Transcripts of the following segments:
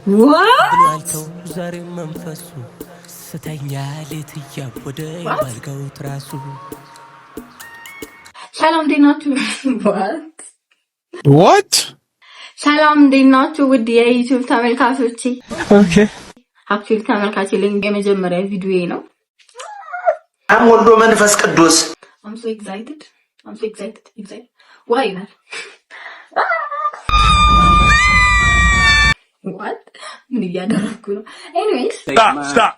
ብሏልተው ዛሬ መንፈሱ ስተኛ ሌት እያወደ ባልጋው ትራሱ ሰላም እንዴት ናችሁ? What? ሰላም እንዴት ናችሁ? ውድ የዩቲዩብ ተመልካቾቼ። ኦኬ አክቹሊ ተመልካቾቼ የመጀመሪያ ቪዲዮዬ ነው። አም ወልዶ መንፈስ ቅዱስ I'm so excited. Why not? What? ምን እያደረኩ ነው? Anyways,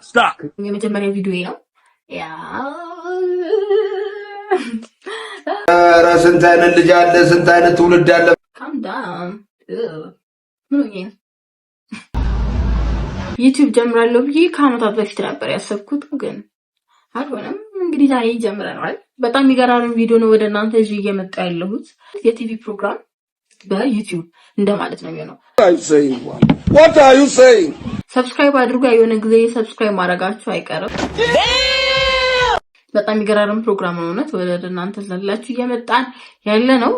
stop. የመጀመሪያ ቪዲዮዬ ነው። ያ ስንት አይነት ልጅ አለ፣ ስንት አይነት ትውልድ አለ። Calm down. ምን ነው ዩቲዩብ ጀምራለሁ ብዬ ከዓመታት በፊት ነበር ያሰብኩት፣ ግን አልሆነም። እንግዲህ ዛሬ ጀምረናል። በጣም የሚገራርም ቪዲዮ ነው ወደ እናንተ እዚህ እየመጣ ያለሁት። የቲቪ ፕሮግራም በዩቲዩብ እንደማለት ነው የሚሆነው። What are you saying? ሰብስክራይብ አድርጉ። የሆነ ጊዜ ሰብስክራይብ ማድረጋችሁ አይቀርም። በጣም የሚገራርም ፕሮግራም ነው። እውነት ወደ እናንተ ዘላችሁ እየመጣን ያለ ነው።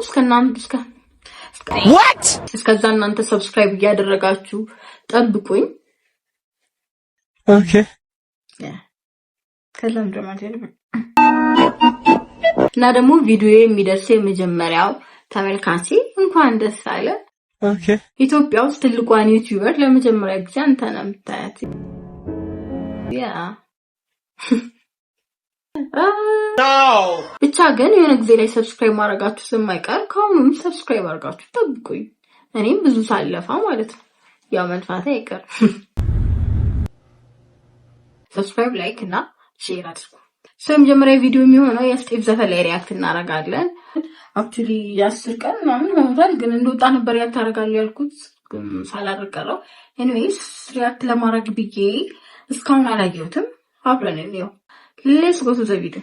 እስከዛ እናንተ ሰብስክራይብ እያደረጋችሁ ጠብቁኝ። ኦኬ ከዛም እና ደግሞ ቪዲዮ የሚደርስ የመጀመሪያው ተመልካቼ እንኳን ደስ አለ። ኦኬ ኢትዮጵያ ውስጥ ትልቋን ዩቲዩበር ለመጀመሪያ ጊዜ አንተ ነህ የምታያት። ያ ብቻ ግን የሆነ ጊዜ ላይ ሰብስክራይብ ማድረጋችሁ ስለማይቀር ከአሁኑም ሰብስክራይብ አድርጋችሁ ጠብቁኝ። እኔም ብዙ ሳለፋ ማለት ነው። ያው መንፋታ አይቀርም። ሰብስክራይብ፣ ላይክ እና ሼር አድርጉ። የመጀመሪያ ቪዲዮ የሚሆነው የስቴፕ ዘፈን ላይ ሪአክት እናደርጋለን። አክቹሊ የ10 ቀን ምናምን ሆኖታል፣ ግን እንደወጣ ነበር ሪአክት አደርጋለሁ ያልኩት፣ ግን ሳላደርገው። ኤኒዌይስ ሪአክት ለማድረግ ብዬ እስካሁን አላየሁትም። አብረን እንየው። ሌትስ ጎ ቱ ዘ ቪዲዮ።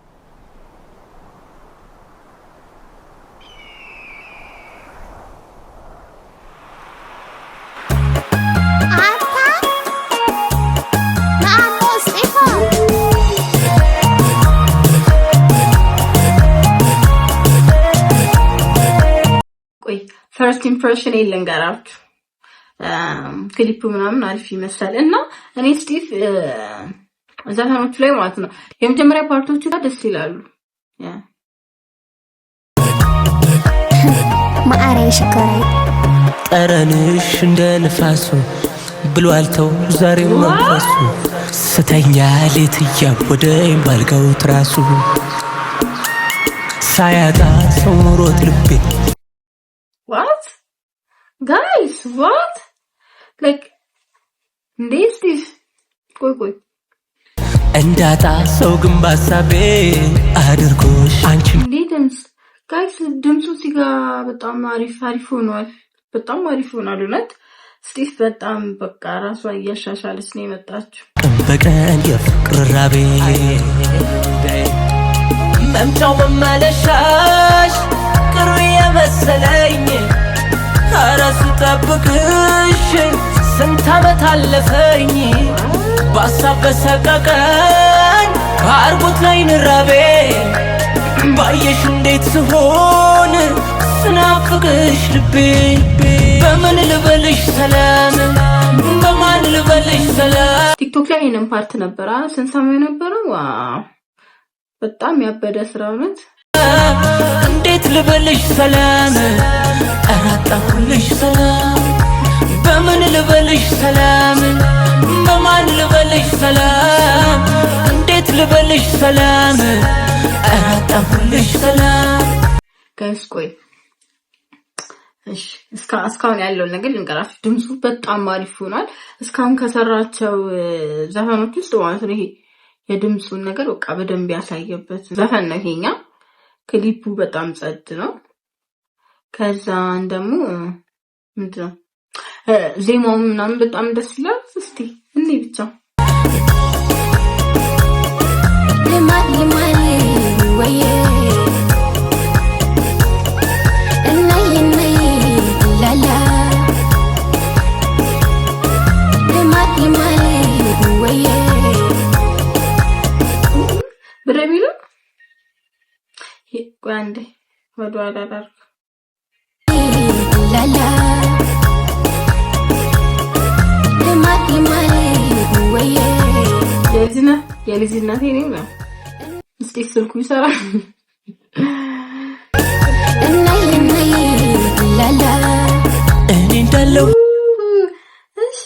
ፈርስት ኢምፕሬሽን ልንገራችሁ። ክሊፑ ምናምን አሪፍ ይመስላል እና እኔ ስቲቭ ዘፈኖቹ ላይ ማለት ነው የመጀመሪያ ፓርቶቹ ጋር ደስ ይላሉ። ማአሬ ሽከራይ ጠረንሽ እንደ ንፋሱ ብሏልተው ዛሬ መንፈሱ ስተኛ ሌት እያወደ ባልጋው ትራሱ ሳያጣ ሰው ኑሮት ልቤ What? Guys, what? Like, this. ቆይ እንዳጣ ሰው ግን ባሳቤ አድርጎሽ አንቺ ድምፅ ጋይስ፣ ድምፁ ሲጋ በጣም አሪፍ ሆኗል። በጣም አሪፍ ሆኗል። እውነት ስቲቭ በጣም በቃ ራሷ እያሻሻለች ነው የመጣችው። ቀን በቀን የፍቅር ራቤ መምጫው መመለሻሽ ቅርብ የመሰለኝ አራሱ ጠብቅሽ ስንት ዓመት አለፈኝ ባሳብ በሰቀቀኝ አርጎት ላይ ንራቤ ባየሽ እንዴት ስሆን ስናፍቅሽ ልቤ በምን ልበልሽ ሰላም በማን ልበልሽ ሰላም። ቲክቶክ ላይ ይሄንን ፓርት ነበረ ስንሰማው የነበረው። ዋው በጣም ያበደ ስራ እውነት። እንዴት ልበልሽ ሰላም አራጣኩልሽ ሰላም በምን ልበልሽ ሰላም በማን ልበልሽ ሰላም እንዴት ልበልሽ ሰላም አራጣኩልሽ ሰላም። ጋይስ ቆይ እሺ እስካሁን ያለውን ነገር ልንገራችሁ። ድምፁ በጣም አሪፍ ሆኗል። እስካሁን ከሰራቸው ዘፈኖች ውስጥ ማለት ነው ይሄ የድምፁን ነገር በቃ በደንብ ያሳየበት ዘፈን ነው ይሄኛ። ክሊፑ በጣም ጸድ ነው። ከዛን ደግሞ ምንድነው ዜማው ምናምን በጣም ደስ ይላል። እስቲ እኔ ብቻ ለማይ ወይ እናይ ላላ ለማይ ወይ ብረቢሉ ጓንዴ ወደኋላ ዳርኩ ላላ የልጅነቴ ነው። እስቲ ስልኩ ይሰራል። እኔ እንዳለው እሺ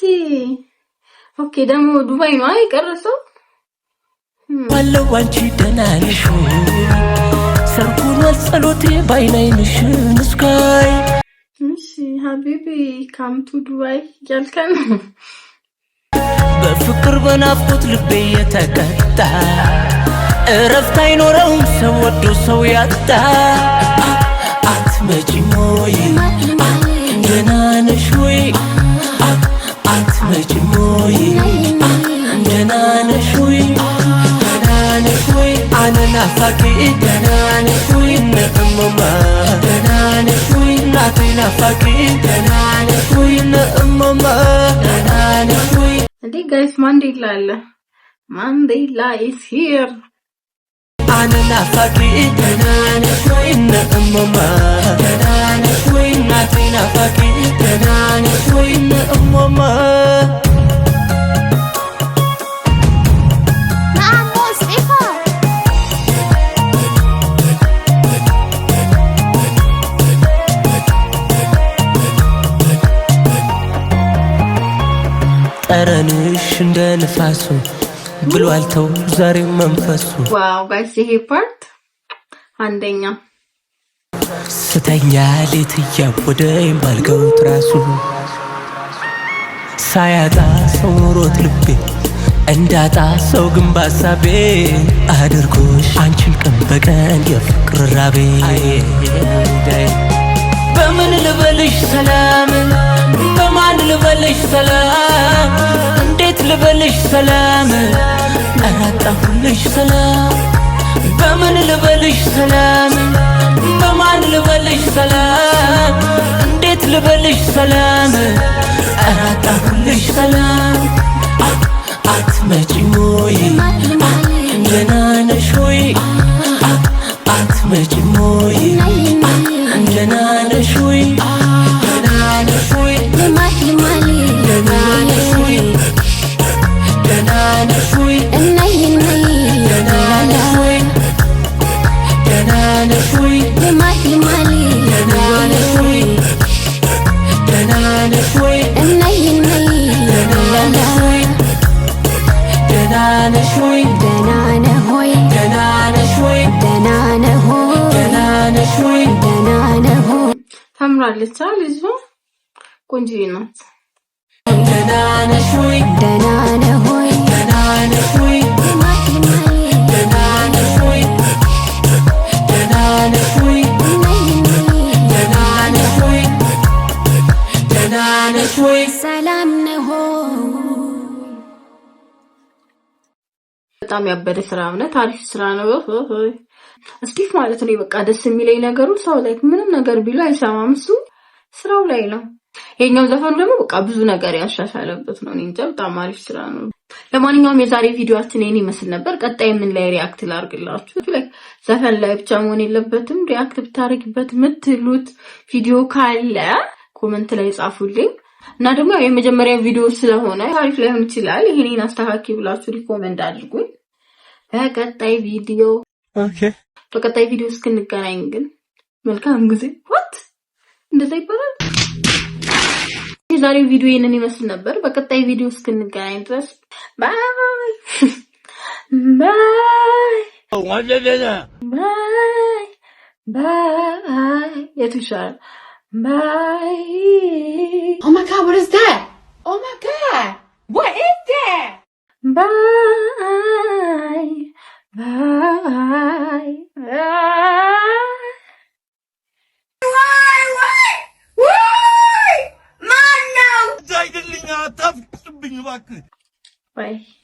ኦኬ። ደግሞ ዱባይ ነው አይቀርሰው ባለው አንቺ ደህና ነሽ ሰርጉን ጸሎቴ ባይናይንሽ ስካይ እሺ ሀቢቢ ካም ቱ ዱባይ ጃልከን በፍቅር በናፍቆት ልቤ የተቀጣ እረፍት አይኖረውም ሰው ወዶ ሰው ያጣ አትመጪም ወይ ደህና ነሽ ወይ አትመጪም ወይ ደህና ነሽ ወይ ደህና ነሽ ወይ አነናፋቂ ደህና ነሽ ወይ ነእመማ ደህና ነሽ ወይ እናቴ ናፋቂ ደህና ነሽ ወይ ነእመማ ደህና ነሽ ወይ እንዴ ጋይስ ማንዴላ አለ ማንዴላ is here አነናፋቂ ደህና ነሽ ወይ ነእመማ ደህና ነሽ ወይ እናቴ ናፋቂ ደህና ነሽ ወይ ነእመማ ጠረንሽ እንደ ንፋሱ ብሏል ተው ዛሬ መንፈሱ ዋው ጋይስ ይሄ ፓርት አንደኛ ስተኛ ሌት እያወደኝ ባልገው ትራሱ ሳያጣ ሰው ኖሮት ልቤ እንዳጣ ሰው ግን ባሳቤ አድርጎሽ አንቺን ቀን በቀን የፍቅር ራቤ በምን ልበልሽ ሰላም በማን ልበልሽ ሰላም እንዴት ልበልሽ ሰላም አራጣሁልሽ ሰላም በምን ልበልሽ ሰላም በማን ልበልሽ ሰላም እንዴት ልበልሽ ሰላም አራጣሁልሽ ሰላም አትመጪም ወይ ደህና ነሽ ወይ አትመጪም ወይ ደህና ነሽ ወይ ደህና ነሽ ወይ ደህና ነሽ ወይ ደህና ነሽ ወይ ደህና ነሽ ወይ ደህና ነሽ ወይ ደህና ነሽ ወይ ደህና ነሽ ወይ ደህና ነሽ ወይ ደህና ነሽ ወይ ደህና ነህ ወይ ደህና ነሽ ወይ ደህና ነህ ወይ ደህና ነሽ ወይ ደህና ነህ ወይ ታምራለች ልጅ ቆንጆዬ ናት። ደህና ነሽ ወይ ደህና ነህ ወይ ደህና ነሽ ወይ ደህና ነሽ ወይ ደህና ነሽ ወይ ደህና ነሽ ወይ ደህና ነሽ ወይ ሰላም ነህ በጣም ያበደ ስራ ነው። ታሪፍ ስራ ነው። እስቲፍ ማለት ነው። በቃ ደስ የሚለኝ ነገሩ ሰው ላይ ምንም ነገር ቢሉ አይሰማም። እሱ ስራው ላይ ነው። የኛው ዘፈኑ ደግሞ በቃ ብዙ ነገር ያሻሻለበት ነው። እንጃ በጣም አሪፍ ስራ ነው። ለማንኛውም የዛሬ ቪዲዮአችን ይሄን ይመስል ነበር። ቀጣይ ምን ላይ ሪአክት ላድርግላችሁ? ዘፈን ላይ ብቻ መሆን የለበትም። ሪአክት ብታረግበት የምትሉት ቪዲዮ ካለ ኮሜንት ላይ ጻፉልኝ። እና ደግሞ የመጀመሪያ ቪዲዮ ስለሆነ ታሪፍ ላይሆን ይችላል። ይሄንን አስተካኪ ብላችሁ ሪኮመንድ አድርጉኝ። በቀጣይ ቪዲዮ እስክንገናኝ ግን መልካም ጊዜ። እንደዛ ይባላል። የዛሬው ቪዲዮ ይሄንን ይመስል ነበር። በቀጣይ ቪዲዮ እስክንገናኝ ድረስ ባይ ባይ የቱሻል ባይ Oh my God, what is that? Oh my God, what is that? Bye, bye, bye. Bye.